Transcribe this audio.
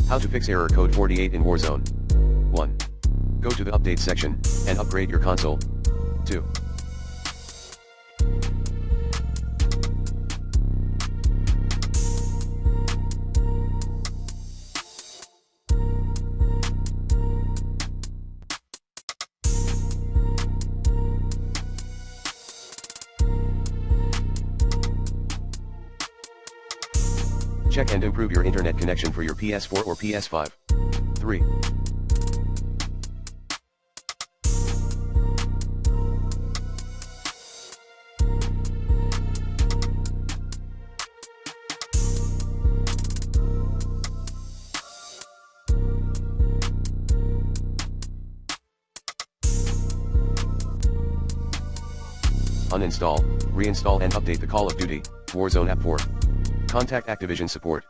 How to fix error code 48 in Warzone. 1. Go to the update section, and upgrade your console. 2. Check and improve your internet connection for your PS4 or PS5. 3. Uninstall, reinstall and update the Call of Duty Warzone app for. Contact Activision support.